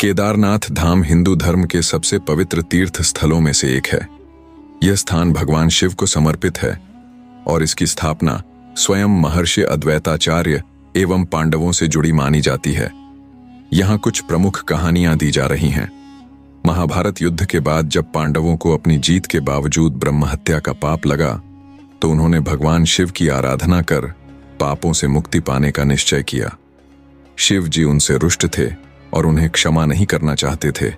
केदारनाथ धाम हिंदू धर्म के सबसे पवित्र तीर्थ स्थलों में से एक है। यह स्थान भगवान शिव को समर्पित है और इसकी स्थापना स्वयं महर्षि अद्वैताचार्य एवं पांडवों से जुड़ी मानी जाती है। यहाँ कुछ प्रमुख कहानियां दी जा रही हैं। महाभारत युद्ध के बाद जब पांडवों को अपनी जीत के बावजूद ब्रह्महत्या का पाप लगा तो उन्होंने भगवान शिव की आराधना कर पापों से मुक्ति पाने का निश्चय किया। शिव जी उनसे रुष्ट थे और उन्हें क्षमा नहीं करना चाहते थे,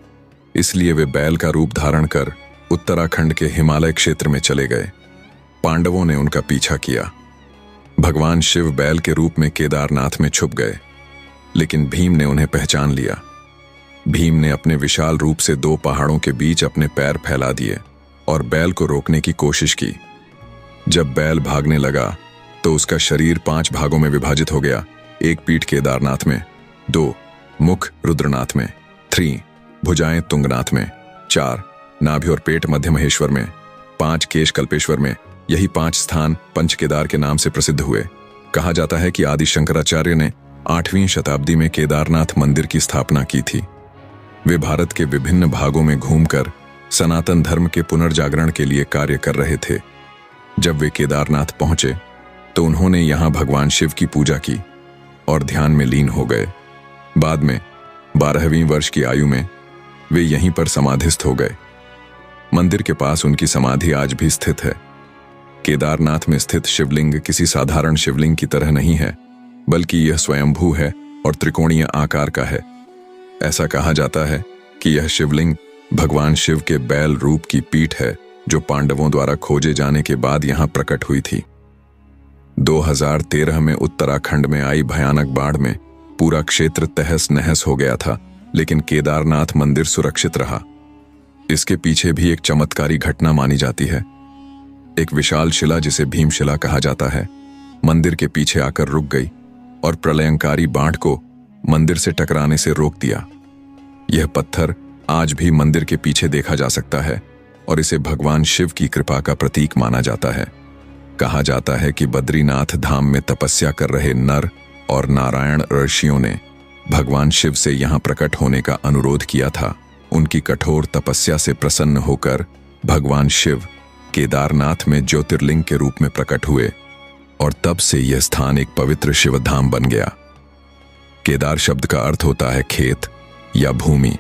इसलिए वे बैल का रूप धारण कर उत्तराखंड के हिमालय क्षेत्र में चले गए। पांडवों ने उनका पीछा किया। भगवान शिव बैल के रूप में केदारनाथ में छुप गए, लेकिन भीम ने उन्हें पहचान लिया। भीम ने अपने विशाल रूप से दो पहाड़ों के बीच अपने पैर फैला दिए और बैल को रोकने की कोशिश की। जब बैल भागने लगा तो उसका शरीर 5 भागों में विभाजित हो गया। 1 पीठ केदारनाथ में, 2 मुख रुद्रनाथ में, 3 भुजाएं तुंगनाथ में, 4 नाभि और पेट मध्य महेश्वर में, 5 केश कल्पेश्वर में। यही 5 स्थान पंच केदार के नाम से प्रसिद्ध हुए। कहा जाता है कि आदि शंकराचार्य ने 8वीं शताब्दी में केदारनाथ मंदिर की स्थापना की थी। वे भारत के विभिन्न भागों में घूमकर सनातन धर्म के पुनर्जागरण के लिए कार्य कर रहे थे। जब वे केदारनाथ पहुंचे तो उन्होंने यहां भगवान शिव की पूजा की और ध्यान में लीन हो गए। बाद में 12वीं वर्ष की आयु में वे यहीं पर समाधिस्थ हो गए। मंदिर के पास उनकी समाधि आज भी स्थित है। केदारनाथ में स्थित शिवलिंग किसी साधारण शिवलिंग की तरह नहीं है, बल्कि यह स्वयंभू है और त्रिकोणीय आकार का है। ऐसा कहा जाता है कि यह शिवलिंग भगवान शिव के बैल रूप की पीठ है, जो पांडवों द्वारा खोजे जाने के बाद यहां प्रकट हुई थी। 2013 में उत्तराखंड में आई भयानक बाढ़ में पूरा क्षेत्र तहस नहस हो गया था, लेकिन केदारनाथ मंदिर सुरक्षित रहा। इसके पीछे भी एक चमत्कारी घटना मानी जाती है। एक विशाल शिला, जिसे भीमशिला कहा जाता है, मंदिर के पीछे आकर रुक गई और प्रलयंकारी बाढ़ को मंदिर से टकराने से रोक दिया। यह पत्थर आज भी मंदिर के पीछे देखा जा सकता है और इसे भगवान शिव की कृपा का प्रतीक माना जाता है। कहा जाता है कि बद्रीनाथ धाम में तपस्या कर रहे नर और नारायण ऋषियों ने भगवान शिव से यहां प्रकट होने का अनुरोध किया था। उनकी कठोर तपस्या से प्रसन्न होकर भगवान शिव केदारनाथ में ज्योतिर्लिंग के रूप में प्रकट हुए और तब से यह स्थान एक पवित्र शिवधाम बन गया। केदार शब्द का अर्थ होता है खेत या भूमि।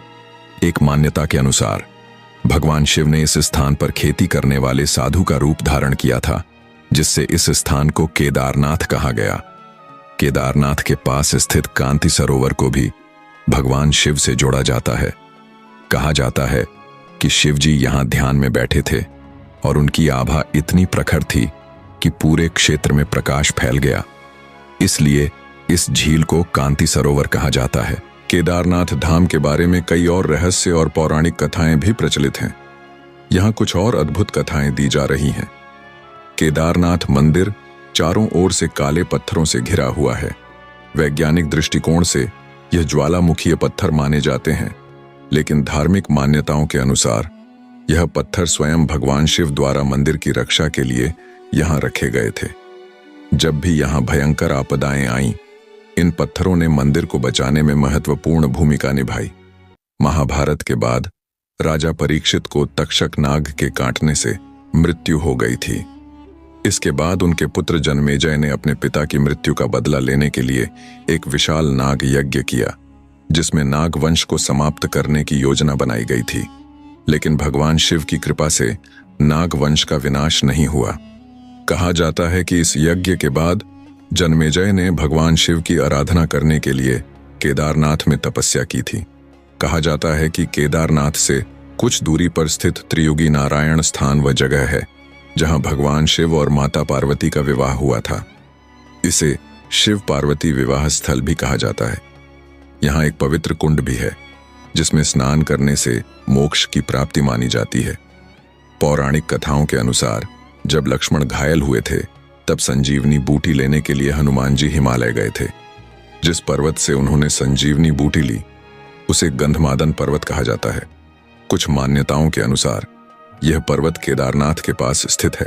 एक मान्यता के अनुसार भगवान शिव ने इस स्थान पर खेती करने वाले साधु का रूप धारण किया था, जिससे इस स्थान को केदारनाथ कहा गया। केदारनाथ के पास स्थित कांति सरोवर को भी भगवान शिव से जोड़ा जाता है। कहा जाता है कि शिव जी यहां ध्यान में बैठे थे और उनकी आभा इतनी प्रखर थी कि पूरे क्षेत्र में प्रकाश फैल गया। इसलिए इस झील को कांति सरोवर कहा जाता है। केदारनाथ धाम के बारे में कई और रहस्य और पौराणिक कथाएं भी प्रचलित हैं। यहाँ कुछ और अद्भुत कथाएं दी जा रही हैं। केदारनाथ मंदिर चारों ओर से काले पत्थरों से घिरा हुआ है। वैज्ञानिक दृष्टिकोण से यह ज्वालामुखीय पत्थर माने जाते हैं, लेकिन धार्मिक मान्यताओं के अनुसार यह पत्थर स्वयं भगवान शिव द्वारा मंदिर की रक्षा के लिए यहाँ रखे गए थे। जब भी यहाँ भयंकर आपदाएं आईं, इन पत्थरों ने मंदिर को बचाने में महत्वपूर्ण भूमिका निभाई। महाभारत के बाद राजा परीक्षित को तक्षक नाग के काटने से मृत्यु हो गई थी। इसके बाद उनके पुत्र जन्मेजय ने अपने पिता की मृत्यु का बदला लेने के लिए एक विशाल नाग यज्ञ किया, जिसमें नाग वंश को समाप्त करने की योजना बनाई गई थी। लेकिन भगवान शिव की कृपा से नाग वंश का विनाश नहीं हुआ। कहा जाता है कि इस यज्ञ के बाद जन्मेजय ने भगवान शिव की आराधना करने के लिए केदारनाथ में तपस्या की थी। कहा जाता है कि केदारनाथ से कुछ दूरी पर स्थित त्रियुगी नारायण स्थान व जगह है, जहां भगवान शिव और माता पार्वती का विवाह हुआ था। इसे शिव पार्वती विवाह स्थल भी कहा जाता है। यहाँ एक पवित्र कुंड भी है, जिसमें स्नान करने से मोक्ष की प्राप्ति मानी जाती है। पौराणिक कथाओं के अनुसार जब लक्ष्मण घायल हुए थे, तब संजीवनी बूटी लेने के लिए हनुमान जी हिमालय गए थे। जिस पर्वत से उन्होंने संजीवनी बूटी ली, उसे गंधमादन पर्वत कहा जाता है। कुछ मान्यताओं के अनुसार यह पर्वत केदारनाथ के पास स्थित है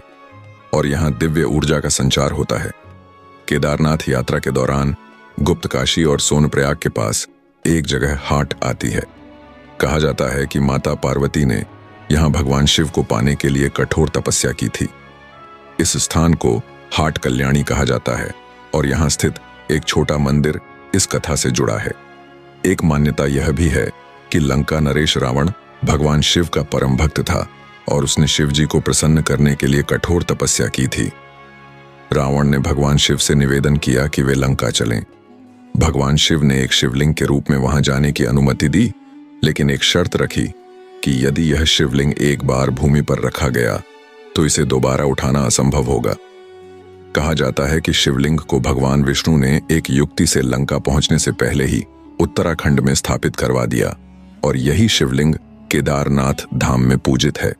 और यहाँ दिव्य ऊर्जा का संचार होता है। केदारनाथ यात्रा के दौरान गुप्तकाशी और सोनप्रयाग के पास एक जगह हाट आती है, कहा जाता है कि माता पार्वती ने यहाँ भगवान शिव को पाने के लिए कठोर तपस्या की थी। इस स्थान को हाट कल्याणी कहा जाता है और यहाँ स्थित एक छोटा मंदिर इस कथा से जुड़ा है। एक मान्यता यह भी है कि लंका नरेश रावण भगवान शिव का परम भक्त था और उसने शिव जी को प्रसन्न करने के लिए कठोर तपस्या की थी। रावण ने भगवान शिव से निवेदन किया कि वे लंका चलें। भगवान शिव ने एक शिवलिंग के रूप में वहां जाने की अनुमति दी, लेकिन एक शर्त रखी कि यदि यह शिवलिंग एक बार भूमि पर रखा गया तो इसे दोबारा उठाना असंभव होगा। कहा जाता है कि शिवलिंग को भगवान विष्णु ने एक युक्ति से लंका पहुंचने से पहले ही उत्तराखंड में स्थापित करवा दिया और यही शिवलिंग केदारनाथ धाम में पूजित है।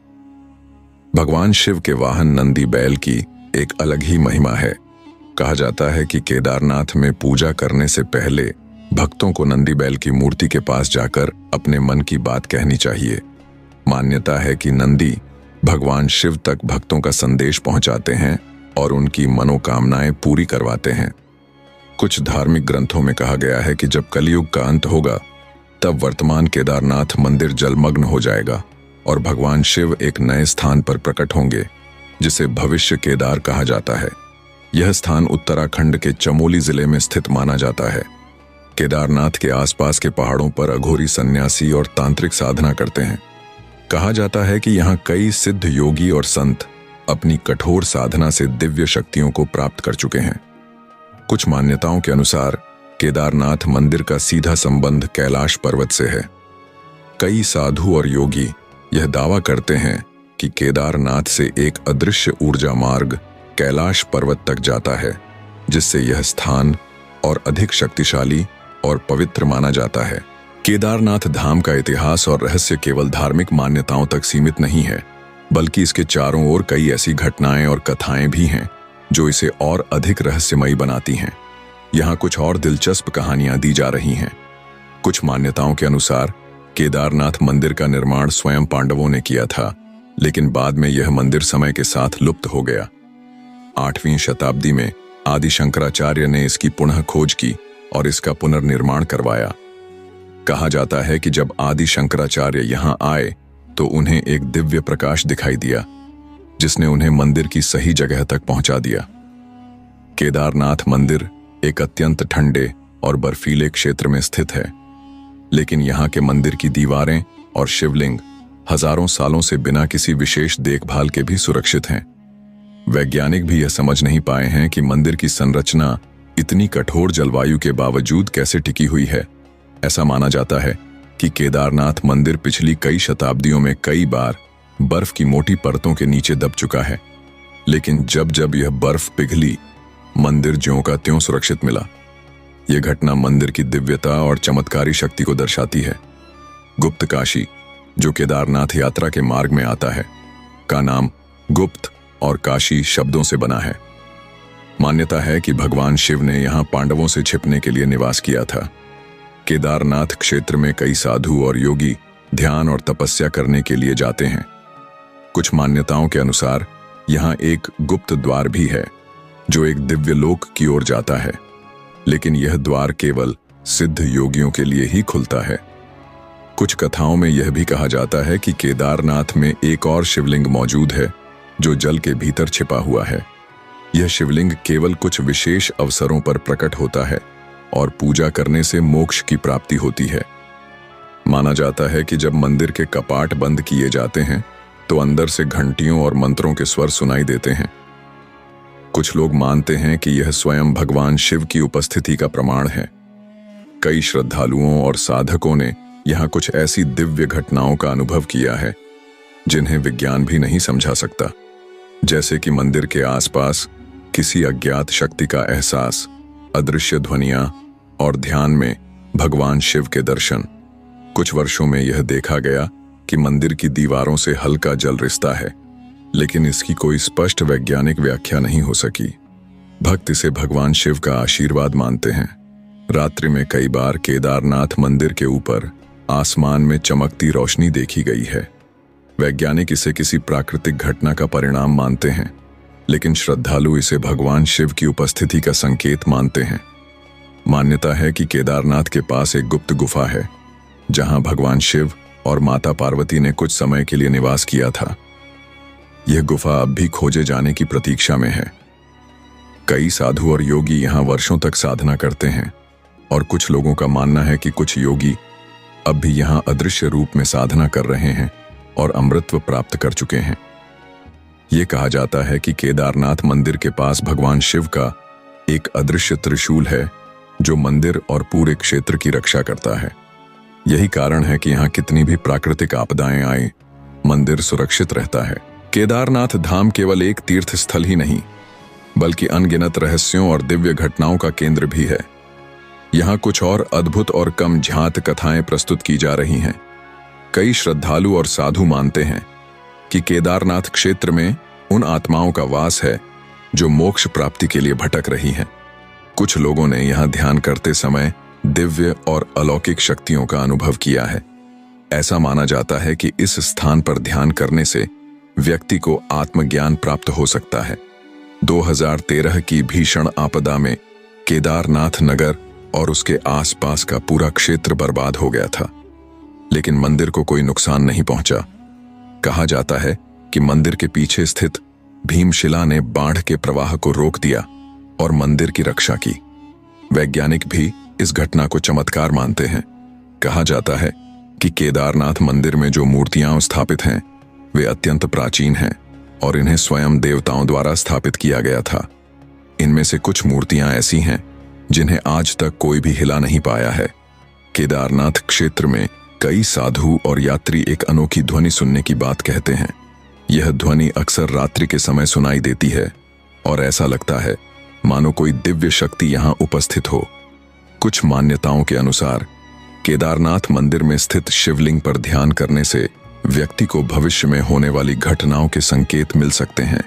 भगवान शिव के वाहन नंदी बैल की एक अलग ही महिमा है। कहा जाता है कि केदारनाथ में पूजा करने से पहले भक्तों को नंदी बैल की मूर्ति के पास जाकर अपने मन की बात कहनी चाहिए। मान्यता है कि नंदी भगवान शिव तक भक्तों का संदेश पहुंचाते हैं और उनकी मनोकामनाएं पूरी करवाते हैं। कुछ धार्मिक ग्रंथों में कहा गया है कि जब कलयुग का अंत होगा तब वर्तमान केदारनाथ मंदिर जलमग्न हो जाएगा और भगवान शिव एक नए स्थान पर प्रकट होंगे जिसे भविष्य केदार कहा जाता है। यह स्थान उत्तराखंड के चमोली जिले में स्थित माना जाता है। केदारनाथ के आसपास के पहाड़ों पर अघोरी सन्यासी और तांत्रिक साधना करते हैं। कहा जाता है कि यहाँ कई सिद्ध योगी और संत अपनी कठोर साधना से दिव्य शक्तियों को प्राप्त कर चुके हैं। कुछ मान्यताओं के अनुसार केदारनाथ मंदिर का सीधा संबंध कैलाश पर्वत से है। कई साधु और योगी यह दावा करते हैं कि केदारनाथ से एक अदृश्य ऊर्जा मार्ग कैलाश पर्वत तक जाता है, जिससे यह स्थान और अधिक शक्तिशाली और पवित्र माना जाता है। केदारनाथ धाम का इतिहास और रहस्य केवल धार्मिक मान्यताओं तक सीमित नहीं है, बल्कि इसके चारों ओर कई ऐसी घटनाएं और कथाएं भी हैं जो इसे और अधिक रहस्यमयी बनाती हैं। यहाँ कुछ और दिलचस्प कहानियां दी जा रही हैं। कुछ मान्यताओं के अनुसार केदारनाथ मंदिर का निर्माण स्वयं पांडवों ने किया था, लेकिन बाद में यह मंदिर समय के साथ लुप्त हो गया। 8वीं शताब्दी में आदि शंकराचार्य ने इसकी पुनः खोज की और इसका पुनर्निर्माण करवाया। कहा जाता है कि जब आदि शंकराचार्य यहाँ आए तो उन्हें एक दिव्य प्रकाश दिखाई दिया, जिसने उन्हें मंदिर की सही जगह तक पहुंचा दिया। केदारनाथ मंदिर एक अत्यंत ठंडे और बर्फीले क्षेत्र में स्थित है, लेकिन यहाँ के मंदिर की दीवारें और शिवलिंग हजारों सालों से बिना किसी विशेष देखभाल के भी सुरक्षित हैं। वैज्ञानिक भी यह समझ नहीं पाए हैं कि मंदिर की संरचना इतनी कठोर जलवायु के बावजूद कैसे टिकी हुई है। ऐसा माना जाता है कि केदारनाथ मंदिर पिछली कई शताब्दियों में कई बार बर्फ की मोटी परतों के नीचे दब चुका है, लेकिन जब जब यह बर्फ पिघली, मंदिर ज्यों का त्यों सुरक्षित मिला। यह घटना मंदिर की दिव्यता और चमत्कारी शक्ति को दर्शाती है। गुप्त काशी, जो केदारनाथ यात्रा के मार्ग में आता है, का नाम गुप्त और काशी शब्दों से बना है। मान्यता है कि भगवान शिव ने यहाँ पांडवों से छिपने के लिए निवास किया था। केदारनाथ क्षेत्र में कई साधु और योगी ध्यान और तपस्या करने के लिए जाते हैं। कुछ मान्यताओं के अनुसार यहाँ एक गुप्त द्वार भी है जो एक दिव्य लोक की ओर जाता है, लेकिन यह द्वार केवल सिद्ध योगियों के लिए ही खुलता है। कुछ कथाओं में यह भी कहा जाता है कि केदारनाथ में एक और शिवलिंग मौजूद है जो जल के भीतर छिपा हुआ है। यह शिवलिंग केवल कुछ विशेष अवसरों पर प्रकट होता है और पूजा करने से मोक्ष की प्राप्ति होती है। माना जाता है कि जब मंदिर के कपाट बंद किए जाते हैं तो अंदर से घंटियों और मंत्रों के स्वर सुनाई देते हैं। कुछ लोग मानते हैं कि यह स्वयं भगवान शिव की उपस्थिति का प्रमाण है। कई श्रद्धालुओं और साधकों ने यहाँ कुछ ऐसी दिव्य घटनाओं का अनुभव किया है जिन्हें विज्ञान भी नहीं समझा सकता, जैसे कि मंदिर के आसपास किसी अज्ञात शक्ति का एहसास, अदृश्य ध्वनियां और ध्यान में भगवान शिव के दर्शन। कुछ वर्षों में यह देखा गया कि मंदिर की दीवारों से हल्का जल रिसता है, लेकिन इसकी कोई स्पष्ट वैज्ञानिक व्याख्या नहीं हो सकी। भक्त इसे भगवान शिव का आशीर्वाद मानते हैं। रात्रि में कई बार केदारनाथ मंदिर के ऊपर आसमान में चमकती रोशनी देखी गई है। वैज्ञानिक इसे किसी प्राकृतिक घटना का परिणाम मानते हैं, लेकिन श्रद्धालु इसे भगवान शिव की उपस्थिति का संकेत मानते हैं। मान्यता है कि केदारनाथ के पास एक गुप्त गुफा है जहां भगवान शिव और माता पार्वती ने कुछ समय के लिए निवास किया था। यह गुफा अब भी खोजे जाने की प्रतीक्षा में है। कई साधु और योगी यहाँ वर्षों तक साधना करते हैं और कुछ लोगों का मानना है कि कुछ योगी अब भी यहाँ अदृश्य रूप में साधना कर रहे हैं और अमृतत्व प्राप्त कर चुके हैं। ये कहा जाता है कि केदारनाथ मंदिर के पास भगवान शिव का एक अदृश्य त्रिशूल है जो मंदिर और पूरे क्षेत्र की रक्षा करता है। यही कारण है कि यहाँ कितनी भी प्राकृतिक आपदाएं आए, मंदिर सुरक्षित रहता है। केदारनाथ धाम केवल एक तीर्थ स्थल ही नहीं बल्कि अनगिनत रहस्यों और दिव्य घटनाओं का केंद्र भी है। यहाँ कुछ और अद्भुत और कम झांत कथाएं प्रस्तुत की जा रही हैं। कई श्रद्धालु और साधु मानते हैं कि केदारनाथ क्षेत्र में उन आत्माओं का वास है जो मोक्ष प्राप्ति के लिए भटक रही हैं। कुछ लोगों ने यहाँ ध्यान करते समय दिव्य और अलौकिक शक्तियों का अनुभव किया है। ऐसा माना जाता है कि इस स्थान पर ध्यान करने से व्यक्ति को आत्मज्ञान प्राप्त हो सकता है। 2013 की भीषण आपदा में केदारनाथ नगर और उसके आसपास का पूरा क्षेत्र बर्बाद हो गया था, लेकिन मंदिर को कोई नुकसान नहीं पहुंचा। कहा जाता है कि मंदिर के पीछे स्थित भीमशिला ने बाढ़ के प्रवाह को रोक दिया और मंदिर की रक्षा की। वैज्ञानिक भी इस घटना को चमत्कार मानते हैं। कहा जाता है कि केदारनाथ मंदिर में जो मूर्तियां स्थापित हैं वे अत्यंत प्राचीन हैं और इन्हें स्वयं देवताओं द्वारा स्थापित किया गया था। इनमें से कुछ मूर्तियां ऐसी हैं जिन्हें आज तक कोई भी हिला नहीं पाया है। केदारनाथ क्षेत्र में कई साधु और यात्री एक अनोखी ध्वनि सुनने की बात कहते हैं। यह ध्वनि अक्सर रात्रि के समय सुनाई देती है और ऐसा लगता है मानो कोई दिव्य शक्ति यहाँ उपस्थित हो। कुछ मान्यताओं के अनुसार केदारनाथ मंदिर में स्थित शिवलिंग पर ध्यान करने से व्यक्ति को भविष्य में होने वाली घटनाओं के संकेत मिल सकते हैं।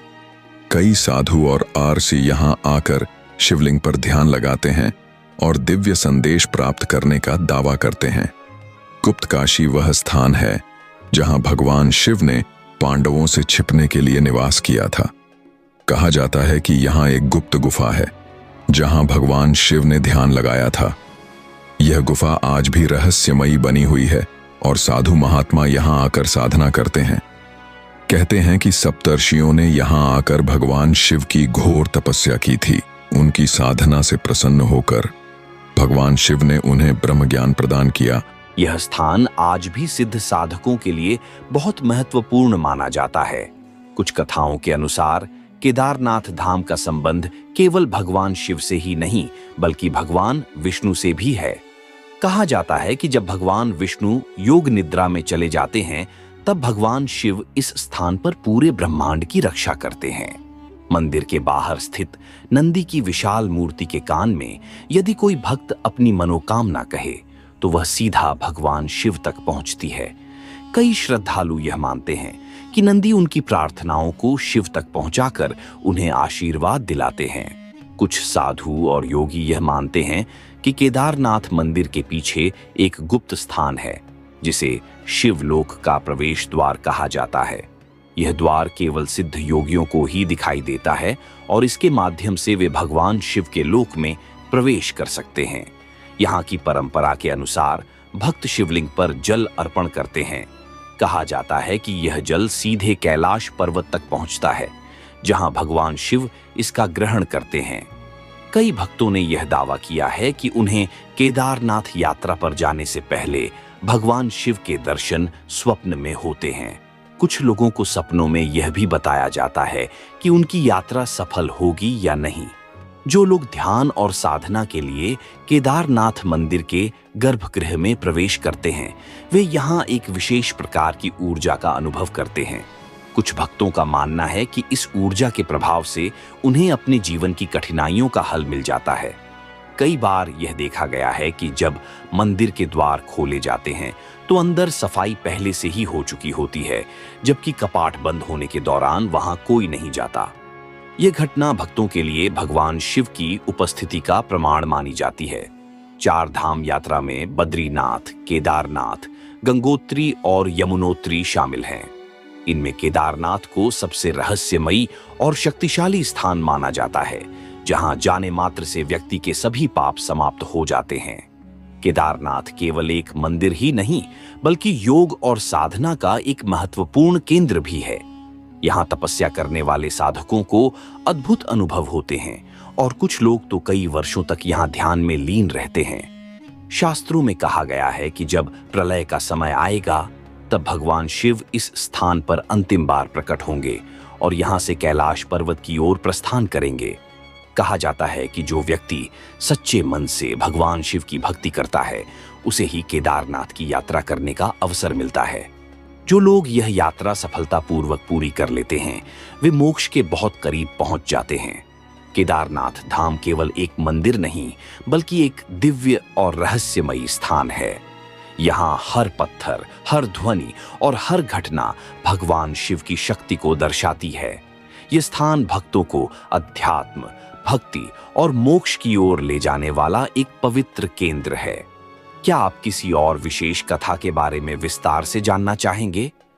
कई साधु और आरसी यहाँ आकर शिवलिंग पर ध्यान लगाते हैं और दिव्य संदेश प्राप्त करने का दावा करते हैं। गुप्त काशी वह स्थान है जहां भगवान शिव ने पांडवों से छिपने के लिए निवास किया था। कहा जाता है कि यहाँ एक गुप्त गुफा है जहां भगवान शिव ने ध्यान लगाया था। यह गुफा आज भी रहस्यमयी बनी हुई है और साधु महात्मा यहाँ आकर साधना करते हैं। कहते हैं कि सप्तर्षियों ने यहाँ आकर भगवान शिव की घोर तपस्या की थी। उनकी साधना से प्रसन्न होकर भगवान शिव ने उन्हें ब्रह्म ज्ञान प्रदान किया। यह स्थान आज भी सिद्ध साधकों के लिए बहुत महत्वपूर्ण माना जाता है। कुछ कथाओं के अनुसार केदारनाथ धाम का संबंध केवल भगवान शिव से ही नहीं बल्कि भगवान विष्णु से भी है। कहा जाता है कि जब भगवान विष्णु योग निद्रा में चले जाते हैं तब भगवान शिव इस स्थान पर पूरे ब्रह्मांड की रक्षा करते हैं। मंदिर के बाहर स्थित नंदी की विशाल मूर्ति के कान में यदि कोई भक्त अपनी मनोकामना कहे तो वह सीधा भगवान शिव तक पहुंचती है। कई श्रद्धालु यह मानते हैं कि नंदी उनकी प्रार्थनाओं को शिव तक पहुंचाकर उन्हें आशीर्वाद दिलाते हैं। कुछ साधु और योगी यह मानते हैं कि केदारनाथ मंदिर के पीछे एक गुप्त स्थान है जिसे शिवलोक का प्रवेश द्वार कहा जाता है। यह द्वार केवल सिद्ध योगियों को ही दिखाई देता है और इसके माध्यम से वे भगवान शिव के लोक में प्रवेश कर सकते हैं। यहाँ की परंपरा के अनुसार भक्त शिवलिंग पर जल अर्पण करते हैं। कहा जाता है कि यह जल सीधे कैलाश पर्वत तक पहुंचता है जहां भगवान शिव इसका ग्रहण करते हैं। कई भक्तों ने यह दावा किया है कि उन्हें केदारनाथ यात्रा पर जाने से पहले भगवान शिव के दर्शन स्वप्न में होते हैं। कुछ लोगों को सपनों में यह भी बताया जाता है कि उनकी यात्रा सफल होगी या नहीं। जो लोग ध्यान और साधना के लिए केदारनाथ मंदिर के गर्भगृह में प्रवेश करते हैं वे यहाँ एक विशेष प्रकार की ऊर्जा का अनुभव करते हैं। कुछ भक्तों का मानना है कि इस ऊर्जा के प्रभाव से उन्हें अपने जीवन की कठिनाइयों का हल मिल जाता है। कई बार यह देखा गया है कि जब मंदिर के द्वार खोले जाते हैं तो अंदर सफाई पहले से ही हो चुकी होती है, जबकि कपाट बंद होने के दौरान वहां कोई नहीं जाता। यह घटना भक्तों के लिए भगवान शिव की उपस्थिति का प्रमाण मानी जाती है। 4 धाम यात्रा में बद्रीनाथ, केदारनाथ, गंगोत्री और यमुनोत्री शामिल हैं। इनमें केदारनाथ को सबसे रहस्यमयी और शक्तिशाली स्थान माना जाता है, जहां जाने मात्र से व्यक्ति के सभी पाप समाप्त हो जाते हैं। केदारनाथ केवल एक मंदिर ही नहीं, बल्कि योग और साधना का एक महत्वपूर्ण केंद्र भी है। यहाँ तपस्या करने वाले साधकों को अद्भुत अनुभव होते हैं और कुछ लोग तो कई वर्षों तक यहाँ ध्यान में लीन रहते हैं। शास्त्रों में कहा गया है कि जब प्रलय का समय आएगा, तब भगवान शिव इस स्थान पर अंतिम बार प्रकट होंगे और यहाँ से कैलाश पर्वत की ओर प्रस्थान करेंगे। कहा जाता है कि जो व्यक्ति सच्चे मन से भगवान शिव की भक्ति करता है, उसे ही केदारनाथ की यात्रा करने का अवसर मिलता है। जो लोग यह यात्रा सफलतापूर्वक पूरी कर लेते हैं, वे मोक्ष के बहुत करीब पहुंच जाते हैं। केदारनाथ धाम केवल एक मंदिर नहीं, बल्कि एक दिव्य और रहस्यमयी स्थान है। यहाँ हर पत्थर, हर ध्वनि और हर घटना भगवान शिव की शक्ति को दर्शाती है। यह स्थान भक्तों को अध्यात्म, भक्ति और मोक्ष की ओर ले जाने वाला एक पवित्र केंद्र है। क्या आप किसी और विशेष कथा के बारे में विस्तार से जानना चाहेंगे?